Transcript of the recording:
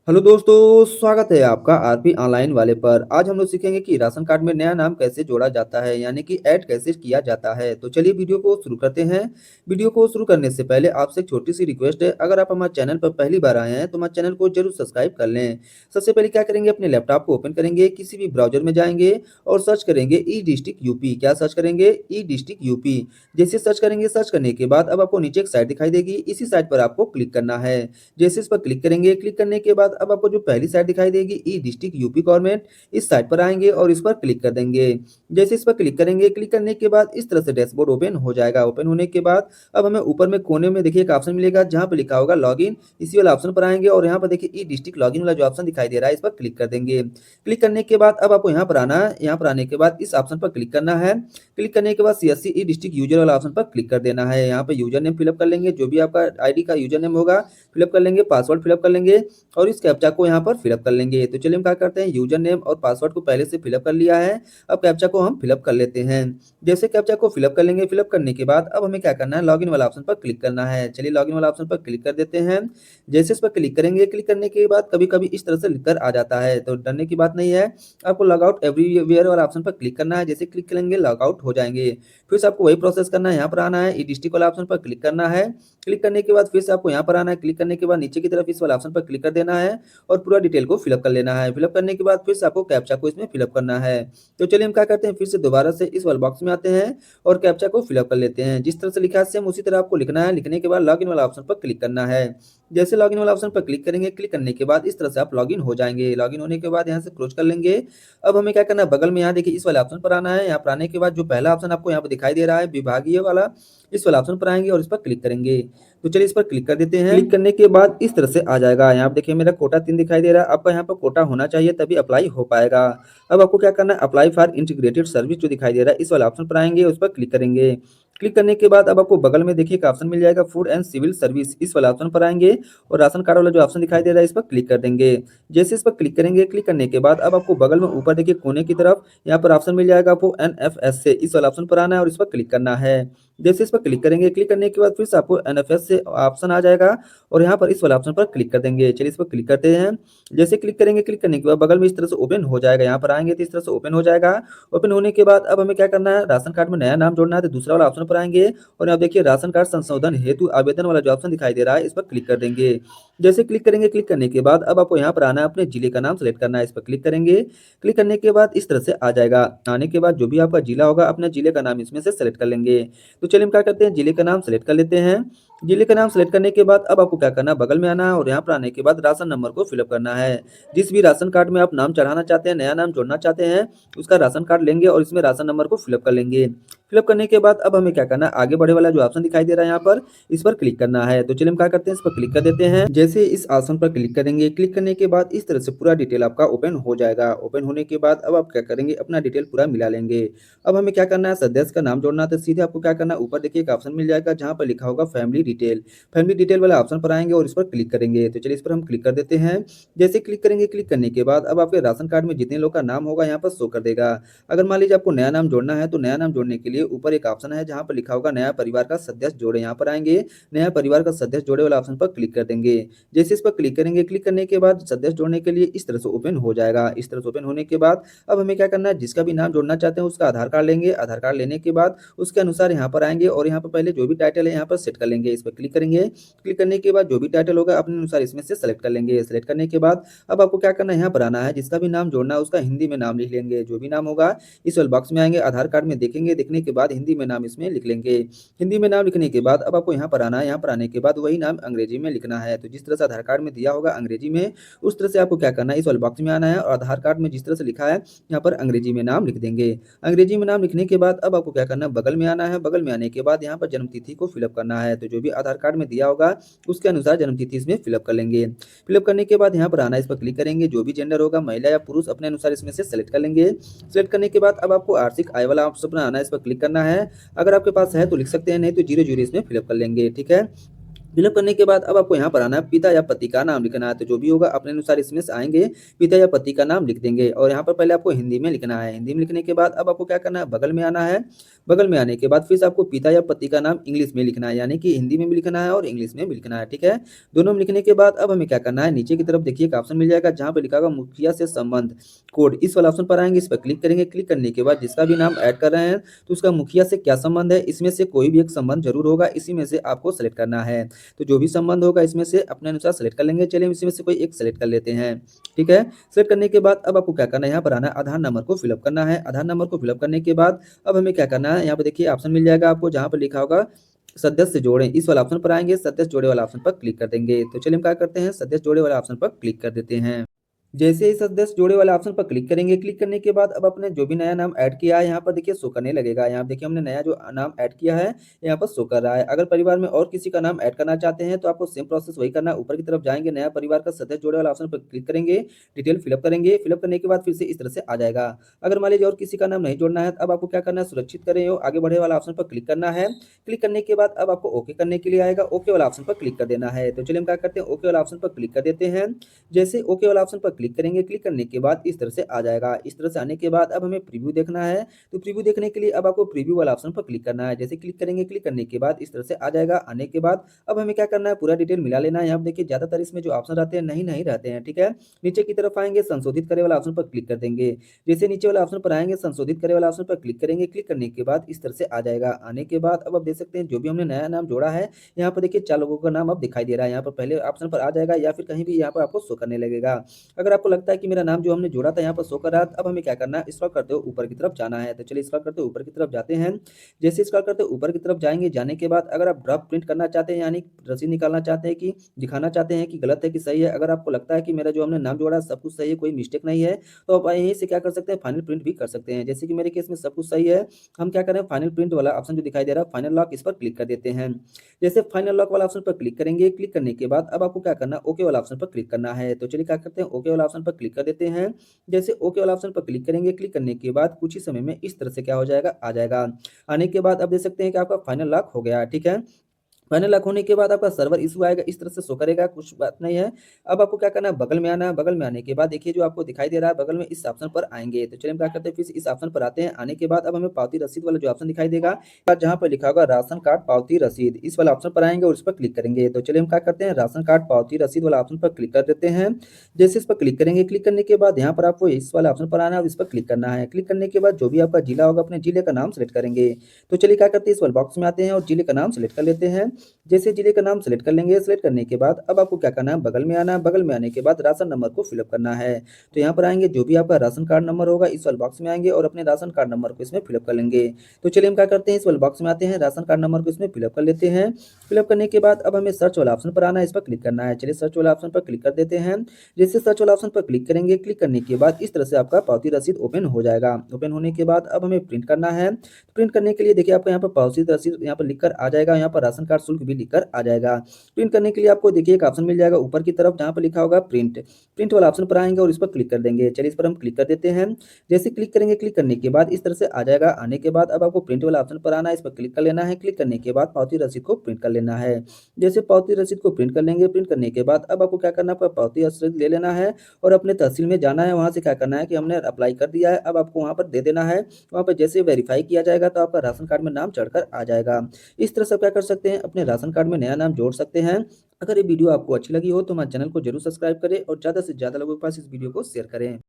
Hello दोस्तों, स्वागत है आपका आरपी ऑनलाइन वाले पर। आज हम लोग सीखेंगे कि राशन कार्ड में नया नाम कैसे जोड़ा जाता है, यानी कि ऐड कैसे किया जाता है। तो चलिए वीडियो को शुरू करते हैं। वीडियो को शुरू करने से पहले आपसे एक छोटी सी रिक्वेस्ट है, अगर आप हमारे चैनल पर पहली बार आए हैं तो हमारे चैनल को जरूर सब्सक्राइब कर लें। सबसे पहले क्या करेंगे, अपने लैपटॉप को ओपन करेंगे, किसी भी ब्राउजर में जाएंगे और सर्च करेंगे ई डिस्ट्रिक्ट यूपी। क्या सर्च करेंगे? ई डिस्ट्रिक्ट यूपी। जैसे सर्च करेंगे, सर्च करने के बाद अब आपको नीचे एक साइट दिखाई देगी, इसी साइट पर आपको क्लिक करना है। जैसे इस पर क्लिक करेंगे, क्लिक करने के बाद अब आपको जो पहली साइट दिखाई देगी ई डिस्ट्रिक्ट यूपी गवर्नमेंट, इस साइट पर आएंगे और इस पर क्लिक कर देंगे। जैसे इस पर क्लिक करेंगे, क्लिक करने के बाद इस तरह से डैशबोर्ड ओपन हो जाएगा। ओपन होने के बाद अब हमें ऊपर में कोने में देखिए एक ऑप्शन मिलेगा जहाँ पे लिखा होगा लॉगिन। इसी वाला ऑप्शन पर आएंगे और यहाँ पर देखिए ई डिस्ट्रिक्ट लॉगिन वाला जो ऑप्शन दिखाई दे रहा है, इस पर क्लिक कर देंगे। क्लिक करने के बाद अब आपको यहाँ पर आना है। यहाँ पर आने के बाद इस ऑप्शन पर क्लिक करना है। क्लिक करने के बाद सीएससी ई डिस्ट्रिक्ट यूजर वाला ऑप्शन पर क्लिक कर देना है। यहाँ पे यूजर नेम फिलअप कर लेंगे, जो भी आपका आईडी का यूजर नेम होगा फिलअप कर लेंगे, पासवर्ड फिलअप कर लेंगे और इस कैप्चा को यहाँ पर फिलअप कर लेंगे। तो चलिए हम क्या करते हैं, यूजर नेम और पासवर्ड को पहले से फिलअप कर लिया है। अब कैप्चा को हम फिलअप कर लेते हैं। जैसे कैप्चा को फिलअप कर लेंगे, फिलअप करने के बाद अब हमें क्या करना है, लॉगिन वाला ऑप्शन पर क्लिक करना है। चलिए लॉगिन वाला ऑप्शन पर क्लिक कर देते हैं। जैसे इस पर क्लिक करेंगे, क्लिक करने के बाद कभी कभी इस तरह से लिखकर आ जाता है, तो डरने की बात नहीं है। आपको लॉग आउट एवरीवेयर वाला ऑप्शन पर क्लिक करना है। जैसे क्लिक करेंगे लॉग आउट हो जाएंगे। फिर से आपको वही प्रोसेस करना है, यहाँ पर आना है, ई डिस्ट्रिक्ट वाला ऑप्शन पर क्लिक करना है। क्लिक करने के बाद फिर से आपको यहाँ पर आना है। क्लिक करने के बाद नीचे की तरफ इस वाले ऑप्शन पर क्लिक कर देना है और पूरा डिटेल को फिलअप कर लेना है। फिलअप करने के बाद फिर से आपको कैप्चा को इसमें फिलअप करना है। तो चलिए हम क्या करते हैं, फिर से दोबारा से इस वाले बॉक्स में आते हैं और कैप्चा को फिलअप कर लेते हैं। जिस तरह से लिखा है सेम उसी तरह आपको लिखना है। लिखने के बाद लॉगिन वाला ऑप्शन पर क्लिक करना है। जैसे लॉगिन वाला ऑप्शन पर क्लिक करेंगे, क्लिक करने के बाद इस तरह से आप लॉगिन हो जाएंगे। लॉगिन होने के बाद यहाँ से क्लोज कर लेंगे। अब हमें क्या करना है, बगल में यहाँ देखिए इस वाले ऑप्शन पर आना है। यहाँ पर आने के बाद जो पहला ऑप्शन आपको यहाँ पर दिखाई दे रहा है विभागीय वाला, इस वाले ऑप्शन पर आएंगे और इस पर क्लिक करेंगे। तो चलिए इस पर क्लिक कर देते हैं। क्लिक करने के बाद इस तरह से आ जाएगा। यहाँ पे देखिए मेरा कोटा 3 दिखाई दे रहा है। आपका यहाँ पर कोटा होना चाहिए तभी अप्लाई हो पाएगा। अब आपको क्या करना है, अप्लाई फॉर इंटीग्रेटेड सर्विस जो दिखाई दे रहा है, इस वाले ऑप्शन पर आएंगे, उस पर क्लिक करेंगे। क्लिक करने के बाद अब आपको बगल में देखिए एक ऑप्शन मिल जाएगा फूड एंड सिविल सर्विस, इस वाले ऑप्शन पर आएंगे और राशन कार्ड वाला जो ऑप्शन दिखाई दे रहा है, इस पर क्लिक कर देंगे। जैसे इस पर क्लिक करेंगे, क्लिक करने के बाद अब आपको बगल में ऊपर देखिए कोने की तरफ यहाँ पर ऑप्शन मिल जाएगा आपको एनएफएस से, इस वाले ऑप्शन पर आना है और इस पर क्लिक करना है। जैसे इस पर क्लिक करेंगे, क्लिक करने के बाद फिर से आपको एनएफएस से ऑप्शन आ जाएगा और यहाँ पर इस वाले ऑप्शन पर क्लिक कर देंगे। चलिए इस पर क्लिक करते हैं। जैसे क्लिक करेंगे, क्लिक करने के बाद बगल में इस तरह से ओपन हो जाएगा। यहाँ पर आएंगे तो इस तरह से ओपन हो जाएगा। ओपन होने के बाद अब हमें क्या करना है, राशन कार्ड में नया नाम जोड़ना है, तो दूसरा वाला ऑप्शन पर आएंगे और यहाँ देखिए राशन कार्ड संशोधन हेतु आवेदन वाला जो ऑप्शन दिखाई दे रहा है, इस पर क्लिक कर देंगे। जैसे क्लिक करेंगे, क्लिक करने के बाद अब आपको यहाँ पर आना है, अपने जिले का नाम सेलेक्ट करना है, इस पर क्लिक करेंगे। क्लिक करने के बाद इस तरह से आ जाएगा। आने के बाद जो भी आपका जिला होगा, अपने जिले का नाम इसमें से सेलेक्ट कर लेंगे। तो चलिए हम क्या करते हैं, जिले का नाम सेलेक्ट कर लेते हैं। जिले का नाम सेलेक्ट करने के बाद अब आपको क्या करना है, बगल में आना है और यहाँ पर आने के बाद राशन नंबर को फिलअप करना है। जिस भी राशन कार्ड में आप नाम चढ़ाना चाहते हैं, नया नाम जोड़ना चाहते हैं, उसका राशन कार्ड लेंगे और इसमें राशन नंबर को फिलअप कर लेंगे। फिलअप करने के बाद अब हमें क्या करना है, आगे बढ़े वाला जो ऑप्शन दिखाई दे रहा है यहाँ पर, इस पर क्लिक करना है। तो चलिए हम क्या करते हैं, इस पर क्लिक कर देते हैं। जैसे इस ऑप्शन पर क्लिक करेंगे, क्लिक करने के बाद इस तरह से पूरा डिटेल आपका ओपन हो जाएगा। ओपन होने के बाद अब आप क्या करेंगे, अपना डिटेल पूरा मिला लेंगे। अब हमें क्या करना है, सदस्य का नाम जोड़ना है, तो सीधे आपको क्या करना है, ऊपर देखिए एक ऑप्शन मिल जाएगा जहाँ पर लिखा होगा फैमिली डिटेल। फैमिली डिटेल वाला ऑप्शन पर आएंगे और इस पर क्लिक करेंगे। तो चलिए इस पर हम क्लिक कर देते हैं। जैसे क्लिक करेंगे, क्लिक करने के बाद अब आपके राशन कार्ड में जितने लोग का नाम होगा यहाँ पर शो कर देगा। अगर मान लीजिए आपको नया नाम जोड़ना है, तो नया नाम जोड़ने के लिए ऊपर एक ऑप्शन है जहाँ पर लिखा होगा नया परिवार का सदस्य जोड़े, यहाँ पर आएंगे, नया परिवार का सदस्य जोड़े वाला ऑप्शन पर क्लिक कर देंगे। जैसे इस पर क्लिक करेंगे, क्लिक करने के बाद सदस्य जोड़ने के लिए इस तरह से ओपन हो जाएगा। इस तरह से ओपन होने के बाद अब हमें क्या करना है, जिसका भी नाम जोड़ना चाहते हैं उसका आधार कार्ड लेंगे। आधार कार्ड लेने के बाद उसके अनुसार यहाँ पर आएंगे और यहाँ पर पहले जो भी टाइटल है यहाँ पर सेट कर लेंगे। इस पर क्लिक करेंगे। क्लिक करने के बाद जो भी टाइटल होगा अपने अनुसार इसमें से सेलेक्ट कर लेंगे। सेलेक्ट करने के बाद अब आपको क्या करना है, यहाँ पर आना है, जिसका भी नाम जोड़ना है उसका हिंदी में नाम लिख लेंगे। जो भी नाम होगा इस वाले बॉक्स में आएंगे, आधार कार्ड में देखेंगे, देखने के बाद हिंदी में नाम इसमें लिख लेंगे। हिंदी में नाम लिखने के बाद अब आपको यहाँ पर आना है। यहाँ पर आने के बाद वही नाम अंग्रेजी में लिखना है। तो जिस तरह से आधार कार्ड में दिया होगा अंग्रेजी में, उस तरह से आपको क्या करना है, इस वाले बॉक्स में आना है और आधार कार्ड में जिस तरह से लिखा है यहाँ पर अंग्रेजी में नाम लिख देंगे। अंग्रेजी में नाम लिखने के बाद अब आपको क्या करना है, बगल में आना है। बगल में आने के बाद यहाँ पर जन्म तिथि को फिलअप करना है। तो जो भी आधार कार्ड में दिया होगा उसके अनुसार जन्म तिथि इसमें फिलअप कर लेंगे। फिलअप करने के बाद यहाँ पर आना है, इस पर क्लिक करेंगे। जो भी जेंडर होगा, महिला या पुरुष, अपने अनुसार इसमें से सेलेक्ट कर लेंगे। सेलेक्ट करने के बाद अब आपको आर्थिक आय वाला ऑप्शन पर आना है, इस पर क्लिक करना है। अगर आपके पास है तो लिख सकते हैं, नहीं तो 0 0 इसमें फिलअप कर लेंगे। ठीक है। फिलअप करने के बाद अब आपको यहाँ पर आना है, पिता या पति का नाम लिखना है, तो जो भी होगा अपने अनुसार इसमें से आएँगे, पिता या पति का नाम लिख देंगे और यहाँ पर पहले आपको हिंदी में लिखना है। हिंदी में लिखने के बाद अब आपको क्या करना है, बगल में आना है। बगल में आने के बाद फिर से आपको पिता या पति का नाम इंग्लिश में लिखना है, यानी कि हिंदी में भी लिखना है और इंग्लिश में भी लिखना है, ठीक है? दोनों में लिखने के बाद अब हमें क्या करना है, नीचे की तरफ देखिए एक ऑप्शन मिल जाएगा जहाँ पे लिखा होगा मुखिया से संबंध कोड, इस वाले ऑप्शन पर आएँगे, इस पर क्लिक करेंगे। क्लिक करने के बाद जिसका भी नाम ऐड कर रहे हैं, तो उसका मुखिया से क्या संबंध है, इसमें से कोई भी एक संबंध ज़रूर होगा, इसी में से आपको सेलेक्ट करना है। तो जो भी संबंध होगा इसमें से अपने अनुसार सेलेक्ट कर लेंगे। चलिए इसी में से कोई एक सेलेक्ट कर लेते हैं, ठीक है? सेलेक्ट करने के बाद अब आपको क्या करना है, यहाँ पर आना है, आधार नंबर को फिलअप करना है। आधार नंबर को फिलअप करने के बाद अब हमें क्या करना है, यहाँ पे देखिए ऑप्शन मिल जाएगा आपको जहाँ पर लिखा होगा सदस्य जोड़ें, इस वाला ऑप्शन पर आएँगे, सदस्य जोड़े वाला ऑप्शन पर क्लिक कर देंगे। तो चलिए हम क्या करते हैं, सदस्य जोड़े वाला ऑप्शन पर क्लिक कर देते हैं। जैसे ही सदस्य जोड़े वाले ऑप्शन पर क्लिक करेंगे, क्लिक करने के बाद अब आपने जो भी नया नाम ऐड किया है यहाँ पर देखिए शो करने लगेगा। यहाँ देखिए हमने नया जो नाम ऐड किया है यहाँ पर शो कर रहा है। अगर परिवार में और किसी का नाम ऐड करना चाहते हैं तो आपको सेम प्रोसेस वही करना है। ऊपर की तरफ जाएँगे, नया परिवार का सदस्य जोड़े वाला ऑप्शन पर क्लिक करेंगे, डिटेल फिलअप करेंगे। फिलअप करने के बाद फिर से इस तरह से आ जाएगा। अगर मान लीजिए और किसी का नाम नहीं जोड़ना है, अब आपको क्या करना है, सुरक्षित करें और आगे बढ़े वाला ऑप्शन पर क्लिक करना है। क्लिक करने के बाद अब आपको ओके करने के लिए आएगा, ओके वाला ऑप्शन पर क्लिक कर देना है। तो चलिए हम क्या करते हैं, ओके वाला ऑप्शन पर क्लिक कर देते हैं। जैसे ओके वाला ऑप्शन पर क्लिक करेंगे, क्लिक करने के बाद इस तरह से आ जाएगा। इस तरह से आने के बाद अब हमें प्रीव्यू देखना है, तो प्रीव्यू देखने के लिए अब आपको प्रीव्यू वाला ऑप्शन पर क्लिक करना है। जैसे क्लिक करेंगे, क्लिक करने के बाद इस तरह से आ जाएगा। आने के बाद अब हमें क्या करना है, पूरा डिटेल मिला लेना है। यहाँ पे देखिए ज़्यादातर इसमें जो ऑप्शन रहते हैं नहीं रहते हैं, ठीक है? नीचे की तरफ आएँगे, संशोधित करे वाला ऑप्शन पर क्लिक कर देंगे। जैसे नीचे वाले ऑप्शन पर आएँगे, संशोधित करे वाला ऑप्शन पर क्लिक करेंगे। क्लिक करने के बाद इस तरह से आ जाएगा। आने के बाद अब आप देख सकते हैं जो भी हमने नया नाम जोड़ा है, यहाँ पर देखिए 4 लोगों का नाम अब दिखाई दे रहा है। यहाँ पर पहले ऑप्शन पर आ जाएगा या फिर कहीं भी यहाँ पर आपको शो करने लगेगा। अगर आपको लगता है कि मेरा नाम जो हमने जोड़ा था यहाँ पर शो कर रहा है, अब हमें क्या करना है, स्क्रॉल करते हुए ऊपर की तरफ जाना है। तो चलिए स्क्रॉल करते हुए ऊपर की तरफ जाते हैं। जैसे स्क्रॉल करते हुए ऊपर की तरफ जाएँगे, जाने के बाद अगर आप ड्राफ्ट प्रिंट करना चाहते हैं, यानी रसीद निकालना चाहते हैं कि दिखाना चाहते हैं कि गलत है कि सही है, अगर आपको लगता है कि मेरा जो हमने नाम जोड़ा है सब कुछ सही है, कोई मिस्टेक नहीं है, तो आप यहीं से क्या कर सकते हैं, फाइनल प्रिंट भी कर सकते हैं। जैसे कि मेरे केस में सब कुछ सही है, हम क्या करें, फाइनल प्रिंट वाला ऑप्शन जो दिखाई दे रहा है, फाइनल लॉक, इस पर क्लिक कर देते हैं। जैसे फाइनल लॉक वाला ऑप्शन पर क्लिक करेंगे, क्लिक करने के बाद अब आपको क्या करना है, ओके वाला ऑप्शन पर क्लिक करना है। तो चलिए क्या करते हैं, ओके वाला ऑप्शन पर क्लिक कर देते हैं। जैसे ओके वाला ऑप्शन पर क्लिक करेंगे, क्लिक करने के बाद कुछ ही समय में इस तरह से क्या हो जाएगा, आ जाएगा। आने के बाद आप देख सकते हैं कि आपका फाइनल लॉक हो गया है, ठीक है? फाइनल लॉक होने के बाद आपका सर्वर इश्यू आएगा, इस तरह से शो करेगा, कुछ बात नहीं है। अब आपको क्या करना है, बगल में आना है, बगल में आने के बाद देखिए जो आपको दिखाई दे रहा है बगल में, इस ऑप्शन पर आएँगे। तो चलिए हम क्या करते हैं, फिर से इस ऑप्शन पर आते हैं। आने के बाद अब हमें पावती रसीद वाला जो ऑप्शन दिखाई देगा, जहाँ पर लिखा होगा राशन कार्ड पावती रसीद, इस वाला ऑप्शन पर आएँगे और इस पर क्लिक करेंगे। तो चलिए हम क्या करते हैं, राशन कार्ड पावती रसीद वाला ऑप्शन पर क्लिक कर देते हैं। जैसे इस पर क्लिक करेंगे, क्लिक करने के बाद यहाँ पर आपको इस वाले ऑप्शन पर आना है और इस पर क्लिक करना है। क्लिक करने के बाद जो भी आपका जिला होगा, अपने जिले का नाम सेलेक्ट करेंगे। तो चलिए क्या करते हैं, इस वाले बॉक्स में आते हैं और जिले का नाम सेलेक्ट कर लेते हैं। जैसे जिले का नाम सेलेक्ट कर लेंगे, सेलेक्ट करने के बाद अब आपको क्या करना है, बगल में आना है, बगल में आने के बाद राशन नंबर को फिलअप करना है। तो यहाँ पर आएँगे, जो भी आपका राशन कार्ड नंबर होगा इस वाले बॉक्स में आएँगे और अपने राशन कार्ड नंबर को इसमें फिलअप कर लेंगे। तो चलिए हम क्या करते हैं, इस वाले बॉक्स में आते हैं, राशन कार्ड नंबर को इसमें फिलअप कर लेते हैं। फिलअप करने के बाद अब हमें सर्च वाला ऑप्शन पर आना है, इस पर क्लिक करना है। चलिए सर्च वाला ऑप्शन पर क्लिक कर देते हैं। जैसे सर्च वाला ऑप्शन पर क्लिक करेंगे, क्लिक करने के बाद इस तरह से आपका पावती रसीद ओपन हो जाएगा। ओपन होने के बाद अब हमें प्रिंट करना है। प्रिंट करने के लिए देखिए आपको यहाँ पर पावती रसीद यहाँ पर लिख कर आ जाएगा, यहाँ पर राशन कार्ड शुल्क भी लिख कर आ जाएगा। प्रिंट करने के लिए आपको देखिए एक ऑप्शन मिल जाएगा ऊपर की तरफ जहाँ पर लिखा होगा प्रिंट। प्रिंट वाला ऑप्शन पर आएँगे और इस पर क्लिक कर देंगे। चलिए इस पर हम क्लिक कर देते हैं। जैसे क्लिक करेंगे, क्लिक करने के बाद इस तरह से आ जाएगा। आने के बाद अब आपको प्रिंट वाला ऑप्शन पर आना है, इस पर क्लिक कर लेना है। क्लिक करने के बाद पावती रसीद को प्रिंट कर लेना है। जैसे पावती रसीद को प्रिंट कर लेंगे, प्रिंट करने के बाद अब आपको क्या करना है, आपका पावती रसीद ले लेना है और अपने तहसील में जाना है। वहाँ से क्या करना है कि हमने अप्लाई कर दिया है, अब आपको वहाँ पर दे देना है। वहाँ पर जैसे वेरीफाई किया जाएगा तो आपका राशन कार्ड में नाम चढ़कर आ जाएगा। इस तरह से आप क्या कर सकते हैं, अपने राशन कार्ड में नया नाम जोड़ सकते हैं। अगर ये वीडियो आपको अच्छी लगी हो तो हमारे चैनल को जरूर सब्सक्राइब करें और ज़्यादा से ज़्यादा लोगों के पास इस वीडियो को शेयर करें।